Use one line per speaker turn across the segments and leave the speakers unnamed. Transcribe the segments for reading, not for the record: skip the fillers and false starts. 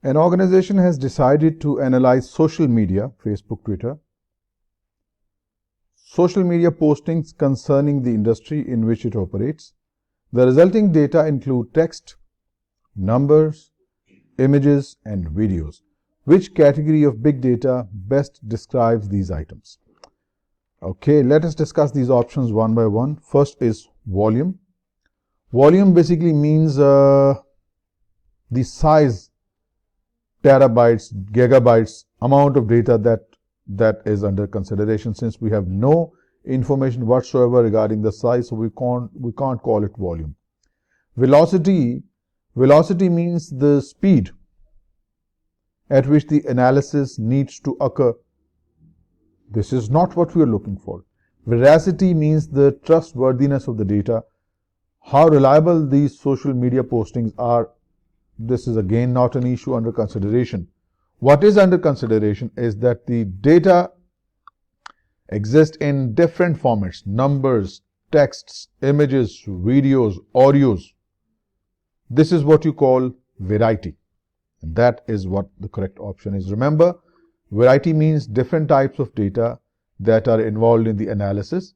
An organization has decided to analyze social media, Facebook, Twitter, social media postings concerning the industry in which it operates. The resulting data include text, numbers, images, and videos. Which category of big data best describes these items? Okay, let us discuss these options one by one. First is volume. Volume basically means the size, terabytes, gigabytes, amount of data that is under consideration. Since we have no information whatsoever regarding the size, so we can't call it volume. Velocity means the speed at which the analysis needs to occur. This is not what we are looking for. Veracity means the trustworthiness of the data, how reliable these social media postings are. This is again not an issue under consideration. What is under consideration is that the data exists in different formats: numbers, texts, images, videos, audios. This is what you call variety. And that is what the correct option is. Remember, variety means different types of data that are involved in the analysis.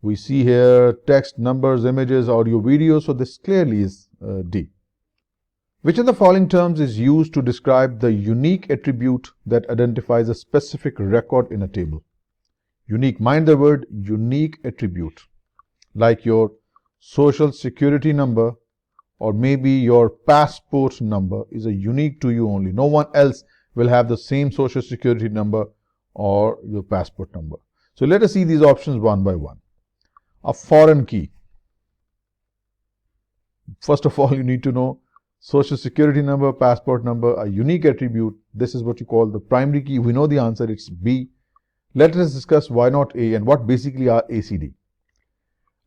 We see here text, numbers, images, audio, video. So this clearly is D. Which of the following terms is used to describe the unique attribute that identifies a specific record in a table? Unique, mind the word unique attribute, like your social security number or maybe your passport number is a unique to you only. No one else will have the same social security number or your passport number. So let us see these options one by one. A foreign key. First of all, you need to know social security number, passport number, a unique attribute. This is what you call the primary key. We know the answer, it's B. Let us discuss why not A and what basically are ACD.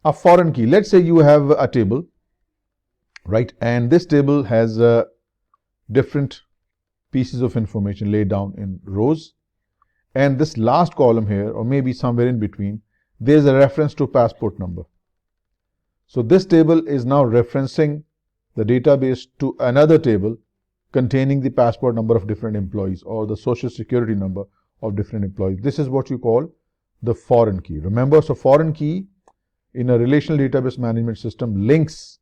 A foreign key. Let's say you have a table, right? And this table has different pieces of information laid down in rows. And this last column here, or maybe somewhere in between, there's a reference to passport number. So this table is now referencing the database to another table containing the passport number of different employees or the social security number of different employees. This is what you call the foreign key. Remember, so foreign key in a relational database management system links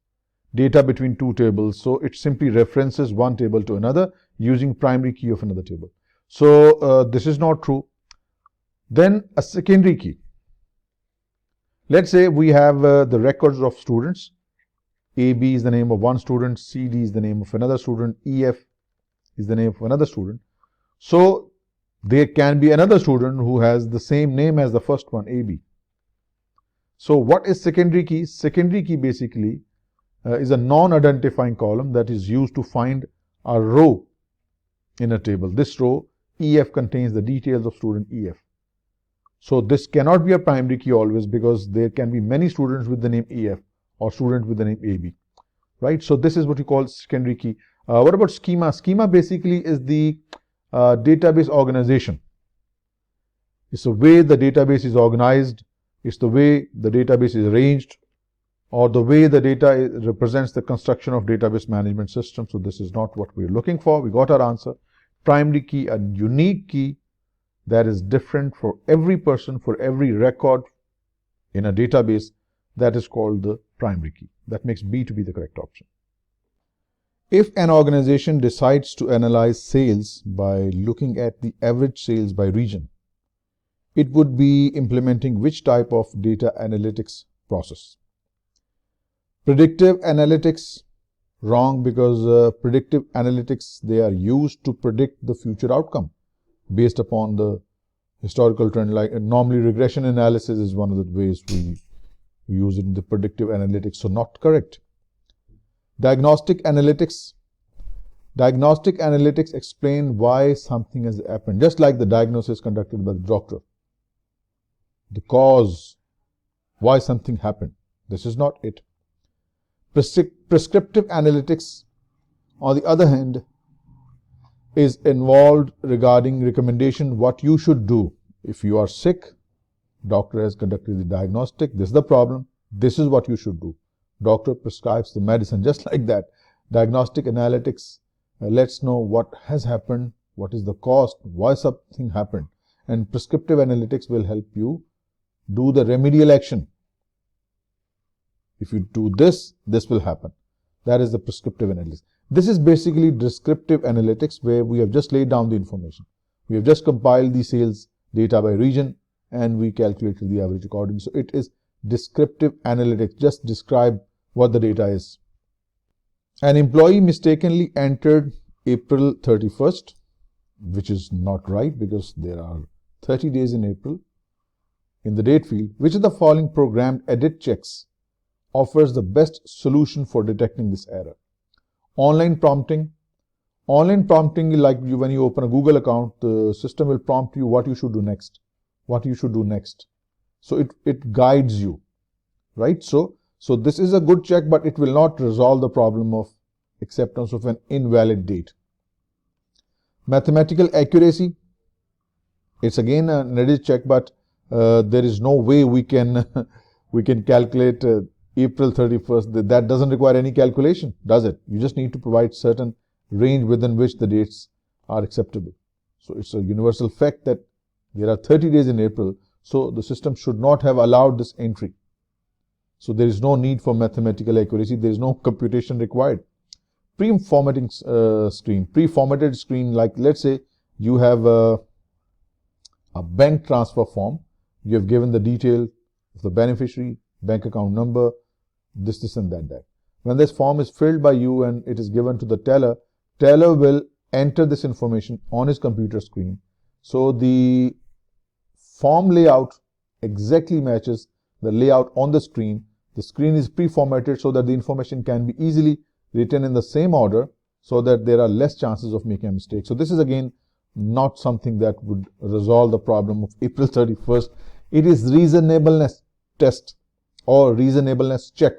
data between two tables. So it simply references one table to another using primary key of another table. So this is not true. Then a secondary key. Let's say we have the records of students. AB is the name of one student, CD is the name of another student, EF is the name of another student. So there can be another student who has the same name as the first one, AB. So what is secondary key? Secondary key basically is a non-identifying column that is used to find a row in a table. This row, EF, contains the details of student EF. So this cannot be a primary key always, because there can be many students with the name EF or student with the name AB, right? So this is what you call secondary key. What about schema? Schema basically is the database organization. It's the way the database is organized. It's the way the database is arranged, or the way the data represents the construction of database management system. So this is not what we're looking for. We got our answer. Primary key, a unique key that is different for every person, for every record in a database. That is called the primary key. That makes B to be the correct option. If an organization decides to analyze sales by looking at the average sales by region, it would be implementing which type of data analytics process? Predictive analytics, wrong, because predictive analytics, they are used to predict the future outcome based upon the historical trend. Like normally regression analysis is one of the ways we use it in the predictive analytics, so not correct. Diagnostic analytics. Diagnostic analytics explain why something has happened, just like the diagnosis conducted by the doctor. The cause, why something happened. This is not it. Prescriptive analytics, on the other hand, is involved regarding recommendation, what you should do. If you are sick, doctor has conducted the diagnostic, this is the problem, this is what you should do. Doctor prescribes the medicine, just like that. Diagnostic analytics Let's know what has happened, what is the cost, why something happened, and prescriptive analytics will help you do the remedial action. If you do this, this will happen. That is the prescriptive analysis. This is basically descriptive analytics, where we have just laid down the information. We have just compiled the sales data by region and we calculated the average accordingly. So it is descriptive analytics, just describe what the data is. An employee mistakenly entered April 31st, which is not right because there are 30 days in April. In the date field, which of the following programmed edit checks offers the best solution for detecting this error? Online prompting. Online prompting, like when you open a Google account, the system will prompt you what you should do next. What you should do next. So it guides you, right? So this is a good check, but it will not resolve the problem of acceptance of an invalid date. Mathematical accuracy. It's again an edit check, but there is no way we can calculate April 31st. That doesn't require any calculation, does it? You just need to provide certain range within which the dates are acceptable. So it's a universal fact that there are 30 days in April, so the system should not have allowed this entry. So there is no need for mathematical accuracy. There is no computation required. Pre-formatting screen. Pre-formatted screen, like let's say you have a bank transfer form. You have given the detail of the beneficiary, bank account number, this and that. When this form is filled by you and it is given to the teller, teller will enter this information on his computer screen. So the form layout exactly matches the layout on the screen. The screen is pre-formatted so that the information can be easily written in the same order so that there are less chances of making a mistake. So this is again not something that would resolve the problem of April 31st. It is reasonableness test or reasonableness check.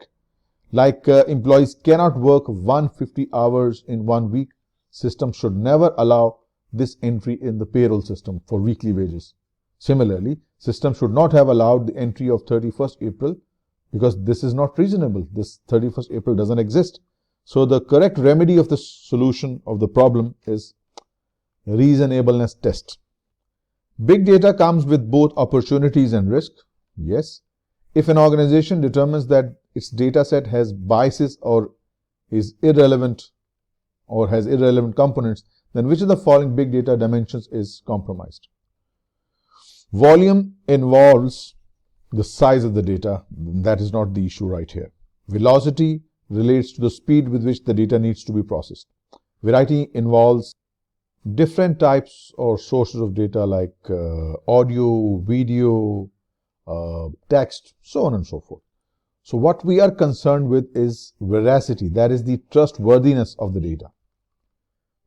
Like employees cannot work 150 hours in 1 week. System should never allow this entry in the payroll system for weekly wages. Similarly, system should not have allowed the entry of 31st April because this is not reasonable. This 31st April doesn't exist. So the correct remedy of the solution of the problem is reasonableness test. Big data comes with both opportunities and risk. Yes. If an organization determines that its data set has biases or is irrelevant or has irrelevant components, then which of the following big data dimensions is compromised? Volume involves the size of the data. That is not the issue right here. Velocity relates to the speed with which the data needs to be processed. Variety involves different types or sources of data like audio, video, text, so on and so forth. So what we are concerned with is veracity, that is the trustworthiness of the data.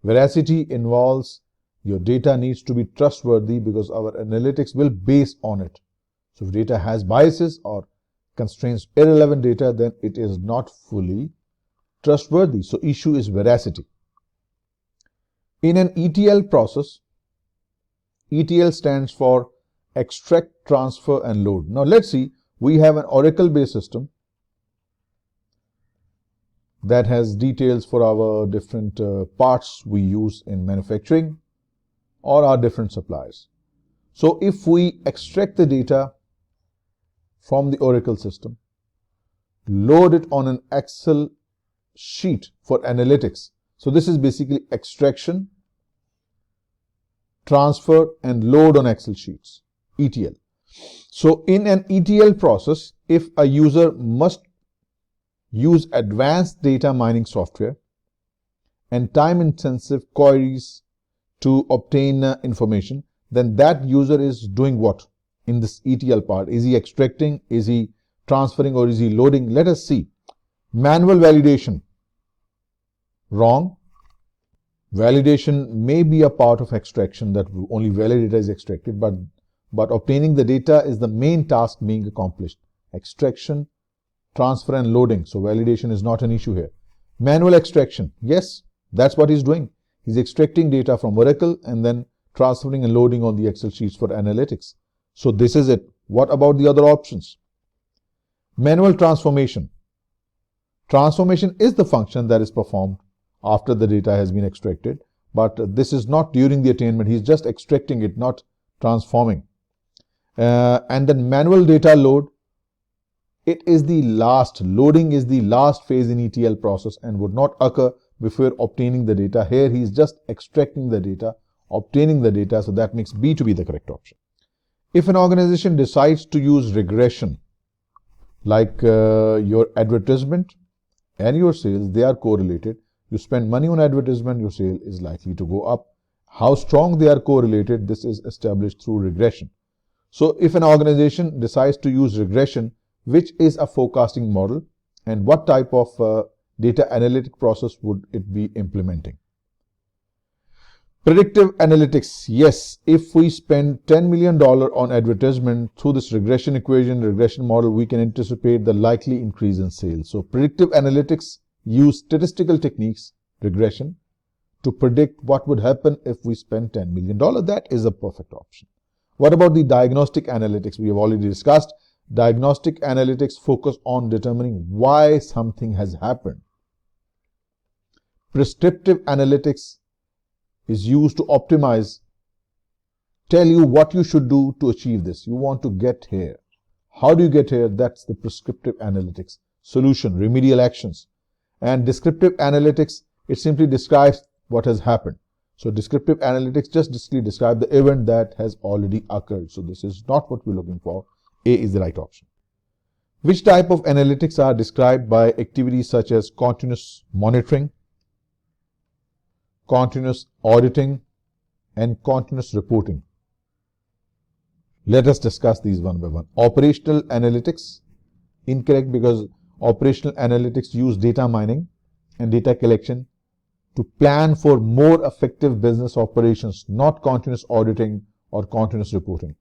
Veracity involves your data needs to be trustworthy because our analytics will base on it. So if data has biases or constrains irrelevant data, then it is not fully trustworthy. So issue is veracity. In an ETL process, ETL stands for extract, transfer and load. Now let's see, we have an Oracle-based system that has details for our different parts we use in manufacturing or our different suppliers. So if we extract the data from the Oracle system, load it on an Excel sheet for analytics. So this is basically extraction, transfer and load on Excel sheets, ETL. So in an ETL process, if a user must use advanced data mining software and time-intensive queries to obtain information, then that user is doing what in this ETL part? Is he extracting, is he transferring, or is he loading? Let us see. Manual validation. Wrong. Validation may be a part of extraction, that only valid data is extracted, but obtaining the data is the main task being accomplished. Extraction, transfer and loading. So validation is not an issue here. Manual extraction. Yes, that's what he's doing. He's extracting data from Oracle and then transferring and loading on the Excel sheets for analytics. So this is it. What about the other options? Manual transformation. Transformation is the function that is performed after the data has been extracted. But this is not during the attainment. He's just extracting it, not transforming. And then manual data load. It is the last, loading is the last phase in ETL process and would not occur before obtaining the data. Here he is just extracting the data, obtaining the data, so that makes B to be the correct option. If an organization decides to use regression, like your advertisement and your sales, they are correlated. You spend money on advertisement, your sale is likely to go up. How strong they are correlated, this is established through regression. So if an organization decides to use regression, which is a forecasting model, and what type of data analytic process would it be implementing? Predictive analytics. Yes, if we spend $10 million on advertisement through this regression equation, regression model, we can anticipate the likely increase in sales. So predictive analytics use statistical techniques, regression, to predict what would happen if we spend $10 million. That is a perfect option. What about the diagnostic analytics? We have already discussed. Diagnostic analytics focus on determining why something has happened. Prescriptive analytics is used to optimize, tell you what you should do to achieve this. You want to get here. How do you get here? That's the prescriptive analytics. Solution, remedial actions. And descriptive analytics, it simply describes what has happened. So descriptive analytics just describe the event that has already occurred. So this is not what we're looking for. A is the right option. Which type of analytics are described by activities such as continuous monitoring, continuous auditing, and continuous reporting? Let us discuss these one by one. Operational analytics, incorrect, because operational analytics use data mining and data collection to plan for more effective business operations, not continuous auditing or continuous reporting.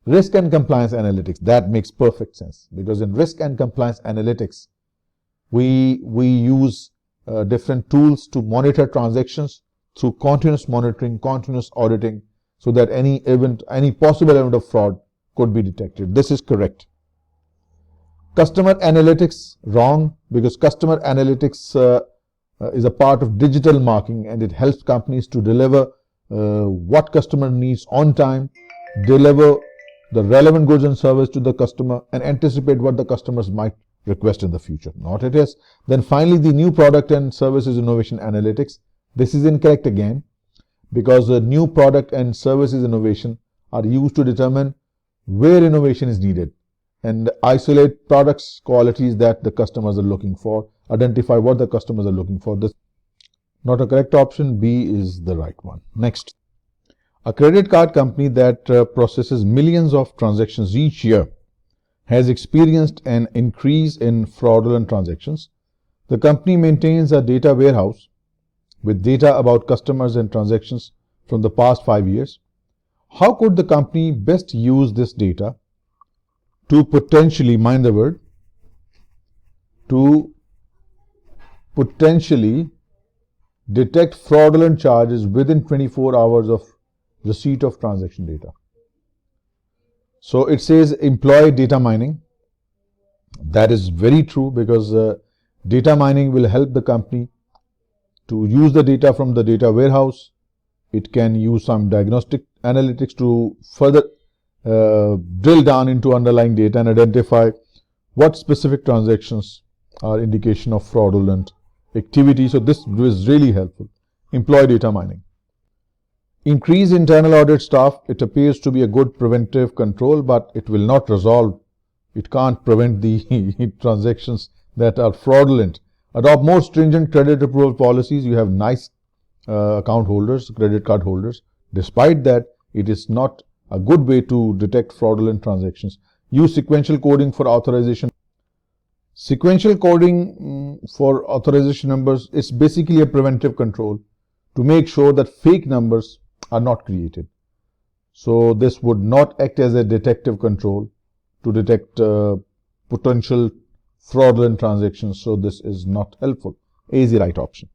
Risk and compliance analytics, that makes perfect sense, because in risk and compliance analytics, we use different tools to monitor transactions through continuous monitoring, continuous auditing, so that any possible event of fraud could be detected. This is correct. Customer analytics, wrong, because customer analytics is a part of digital marketing, and it helps companies to deliver what customer needs on time, deliver the relevant goods and service to the customer, and anticipate what the customers might request in the future. Not it is. Then finally, the new product and services innovation analytics. This is incorrect again, because the new product and services innovation are used to determine where innovation is needed and isolate products, qualities that the customers are looking for, identify what the customers are looking for. This not a correct option. B is the right one. Next. A credit card company that processes millions of transactions each year has experienced an increase in fraudulent transactions. The company maintains a data warehouse with data about customers and transactions from the past 5 years. How could the company best use this data to potentially, mind the word, to potentially detect fraudulent charges within 24 hours of receipt of transaction data? So it says employ data mining. That is very true, because data mining will help the company to use the data from the data warehouse. It can use some diagnostic analytics to further drill down into underlying data and identify what specific transactions are indication of fraudulent activity. So this is really helpful. Employ data mining. Increase internal audit staff. It appears to be a good preventive control, but it will not resolve. It can't prevent the transactions that are fraudulent. Adopt more stringent credit approval policies. You have nice account holders, credit card holders. Despite that, it is not a good way to detect fraudulent transactions. Use sequential coding for authorization. Sequential coding for authorization numbers is basically a preventive control to make sure that fake numbers are not created. So this would not act as a detective control to detect potential fraudulent transactions. So this is not helpful. A is the right option.